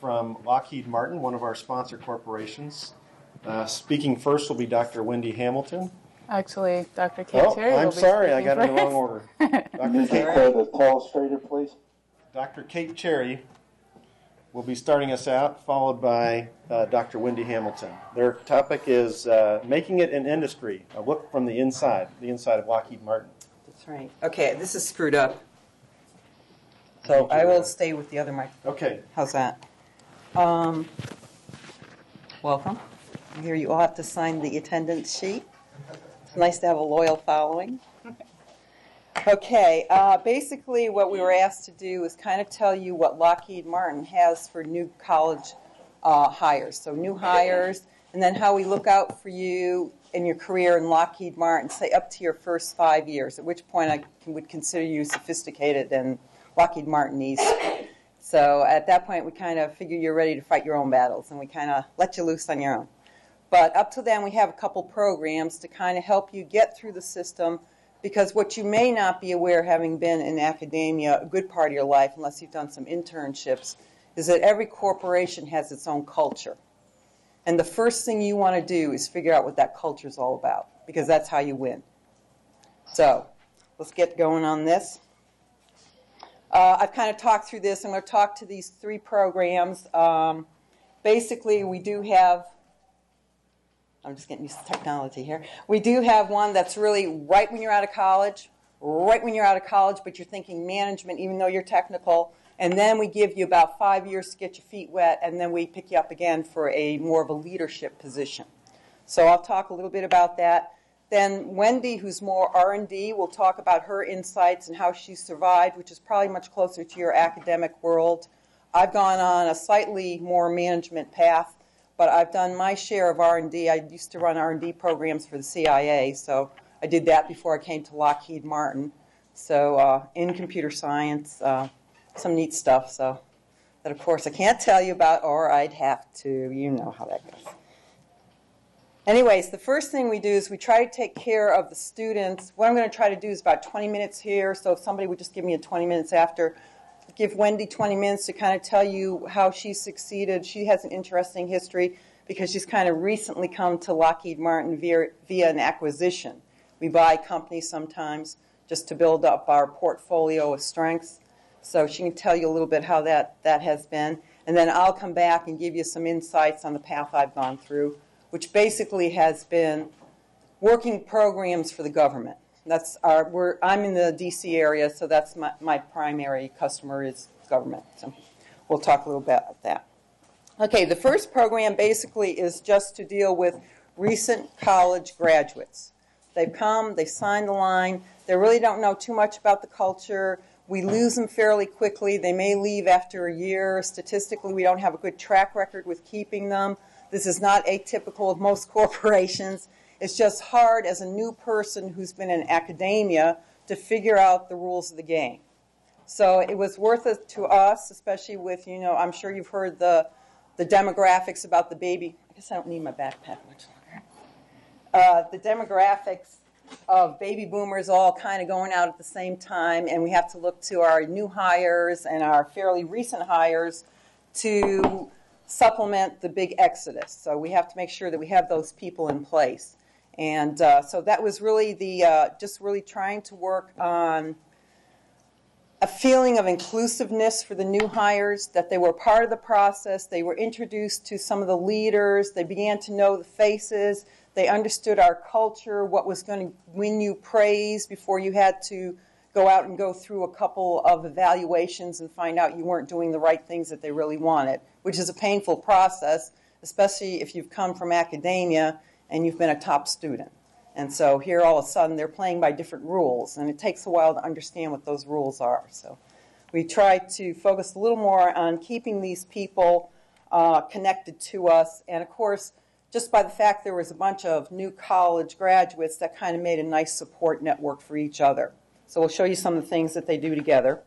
From Lockheed Martin, one of our sponsor corporations. Speaking first will be Dr. Wendy Hamilton. Actually, Dr. Kate Cherry will I'm be sorry, I speaking got it in the first. wrong order. Dr. Kate, the tall straighter, please. Dr. Kate Cherry will be starting us out, followed by Dr. Wendy Hamilton. Their topic is making it an industry, a look from the inside of Lockheed Martin. That's right. Okay, this is screwed up. So I will stay with the other microphone. Okay. How's that? Welcome. Here you all have to sign the attendance sheet. It's nice to have a loyal following. Okay, basically what we were asked to do is kind of tell you what Lockheed Martin has for new college hires. So new hires, and then how we look out for you in your career in Lockheed Martin, say up to your first 5 years, at which point I would consider you sophisticated and Lockheed Martin needs. So at that point, we kind of figure you're ready to fight your own battles, and we kind of let you loose on your own. But up to then, we have a couple programs to kind of help you get through the system, because what you may not be aware, having been in academia a good part of your life, unless you've done some internships, is that every corporation has its own culture. And the first thing you want to do is figure out what that culture is all about, because that's how you win. So let's get going on this. I've kind of talked through this. I'm going to talk to these three programs. Basically, we do have, I'm just getting used to technology here. We do have one that's really right when you're out of college, but you're thinking management, even though you're technical. And then we give you about 5 years to get your feet wet, and then we pick you up again for a more of a leadership position. So I'll talk a little bit about that. Then Wendy, who's more R&D, will talk about her insights and how she survived, which is probably much closer to your academic world. I've gone on a slightly more management path, but I've done my share of R&D. I used to run R&D programs for the CIA, so I did that before I came to Lockheed Martin. So in computer science, some neat stuff. So that, of course, I can't tell you about, or I'd have to. You know how that goes. Anyways, the first thing we do is we try to take care of the students. What I'm going to try to do is about 20 minutes here, so if somebody would just give me a 20 minutes after, give Wendy 20 minutes to kind of tell you how she succeeded. She has an interesting history because she's kind of recently come to Lockheed Martin via an acquisition. We buy companies sometimes just to build up our portfolio of strengths. So she can tell you a little bit how that has been. And then I'll come back and give you some insights on the path I've gone through, which basically has been working programs for the government. I'm in the D.C. area, so that's my primary customer is government. So we'll talk a little bit about that. Okay, the first program basically is just to deal with recent college graduates. They've come, they signed the line, they really don't know too much about the culture. We lose them fairly quickly. They may leave after a year. Statistically, we don't have a good track record with keeping them. This is not atypical of most corporations. It's just hard as a new person who's been in academia to figure out the rules of the game. So it was worth it to us, especially with, I'm sure you've heard the demographics about the baby. I guess I don't need my backpack much longer. The demographics of baby boomers all kind of going out at the same time, and we have to look to our new hires and our fairly recent hires to supplement the big exodus. So we have to make sure that we have those people in place. And so that was really just really trying to work on a feeling of inclusiveness for the new hires, that they were part of the process. They were introduced to some of the leaders. They began to know the faces. They understood our culture, what was going to win you praise before you had to go out and go through a couple of evaluations and find out you weren't doing the right things that they really wanted, which is a painful process, especially if you've come from academia and you've been a top student. And so here all of a sudden they're playing by different rules, and it takes a while to understand what those rules are. So we try to focus a little more on keeping these people connected to us. And of course, just by the fact there was a bunch of new college graduates, that kind of made a nice support network for each other. So we'll show you some of the things that they do together.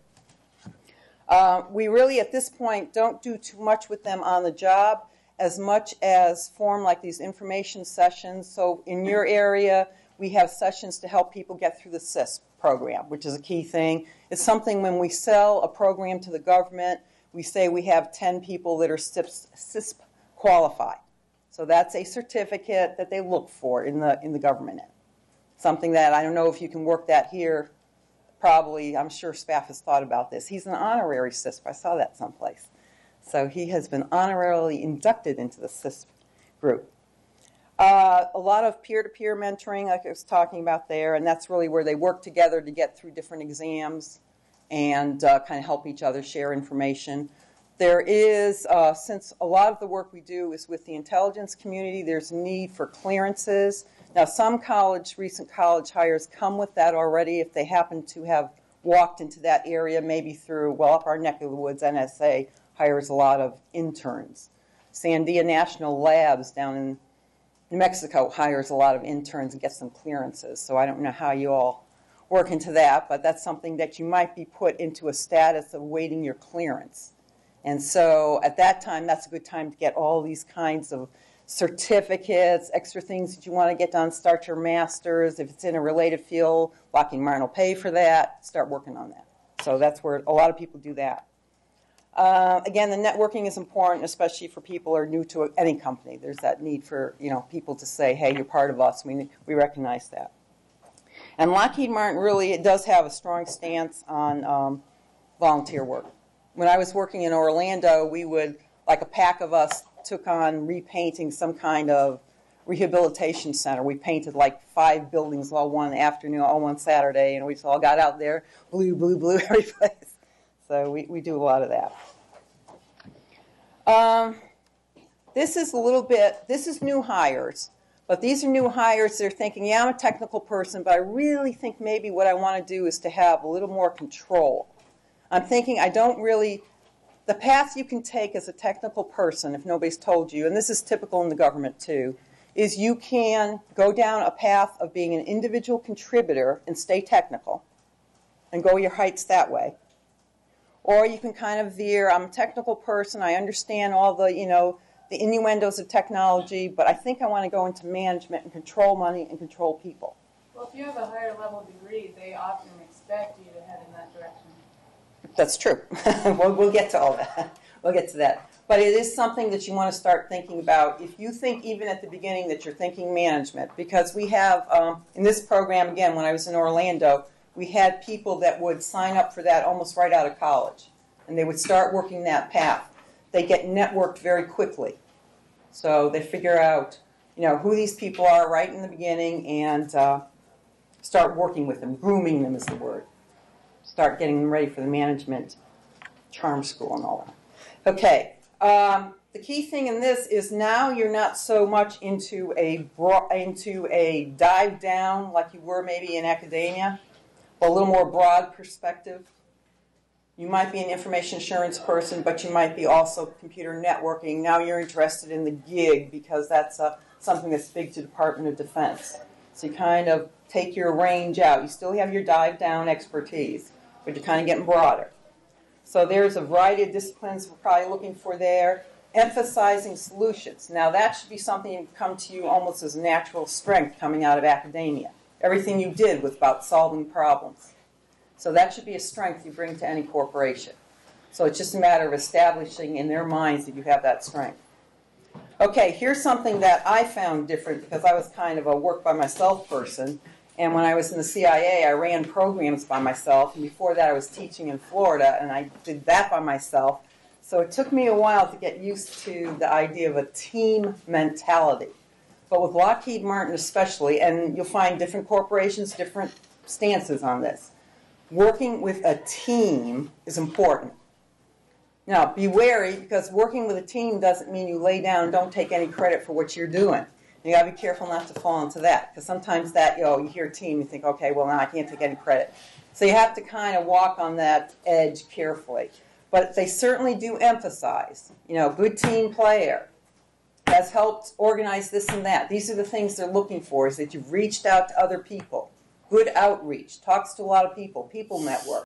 We really, at this point, don't do too much with them on the job as much as form like these information sessions. So in your area, we have sessions to help people get through the CISP program, which is a key thing. It's something when we sell a program to the government, we say we have 10 people that are CISP qualified. So that's a certificate that they look for in the government. Something that I don't know if you can work that here. Probably, I'm sure staff has thought about this. He's an honorary CISP. I saw that someplace. So he has been honorarily inducted into the CISP group. A lot of peer-to-peer mentoring, like I was talking about there, and that's really where they work together to get through different exams and kind of help each other share information. There is, since a lot of the work we do is with the intelligence community, there's a need for clearances. Now, some recent college hires come with that already if they happen to have walked into that area, maybe through, well, up our neck of the woods, NSA hires a lot of interns. Sandia National Labs down in New Mexico hires a lot of interns and gets them clearances. So I don't know how you all work into that, but that's something that you might be put into a status of waiting your clearance. And so at that time, that's a good time to get all these kinds of certificates, extra things that you want to get done, start your master's. If it's in a related field, Lockheed Martin will pay for that. Start working on that. So that's where a lot of people do that. Again, the networking is important, especially for people who are new to any company. There's that need for people to say, hey, you're part of us. We recognize that. And Lockheed Martin really, it does have a strong stance on volunteer work. When I was working in Orlando, we would, like a pack of us, took on repainting some kind of rehabilitation center. We painted like 5 buildings all one afternoon, all one Saturday, and we just all got out there, blue, blue, blue, every place. So we do a lot of that. This is new hires. But these are new hires. They're thinking, yeah, I'm a technical person, but I really think maybe what I want to do is to have a little more control. I'm thinking the path you can take as a technical person, if nobody's told you, and this is typical in the government too, is you can go down a path of being an individual contributor and stay technical and go your heights that way. Or you can kind of veer, I'm a technical person, I understand all the innuendos of technology, but I think I want to go into management and control money and control people. Well, if you have a higher level degree, they often expect you to head in that direction. That's true. We'll get to all that. We'll get to that. But it is something that you want to start thinking about. If you think even at the beginning that you're thinking management, because we have, in this program, again, when I was in Orlando, we had people that would sign up for that almost right out of college. And they would start working that path. They get networked very quickly. So they figure out, who these people are right in the beginning and start working with them. Grooming them is the word. Start getting them ready for the management charm school and all that. Okay. The key thing in this is now you're not so much into a dive down like you were maybe in academia, but a little more broad perspective. You might be an information assurance person, but you might be also computer networking. Now you're interested in the gig because that's something that's big to the Department of Defense. So you kind of take your range out. You still have your dive down expertise, but you're kind of getting broader. So there's a variety of disciplines we're probably looking for there. Emphasizing solutions. Now that should be something that come to you almost as natural strength coming out of academia. Everything you did was about solving problems. So that should be a strength you bring to any corporation. So it's just a matter of establishing in their minds that you have that strength. Okay, here's something that I found different because I was kind of a work-by-myself person. And when I was in the CIA, I ran programs by myself. And before that, I was teaching in Florida, and I did that by myself. So it took me a while to get used to the idea of a team mentality. But with Lockheed Martin especially, and you'll find different corporations, different stances on this, working with a team is important. Now, be wary, because working with a team doesn't mean you lay down and don't take any credit for what you're doing. You got to be careful not to fall into that, because sometimes that, you hear team, you think, okay, well, now I can't take any credit. So you have to kind of walk on that edge carefully. But they certainly do emphasize, good team player, has helped organize this and that. These are the things they're looking for, is that you've reached out to other people. Good outreach, talks to a lot of people network.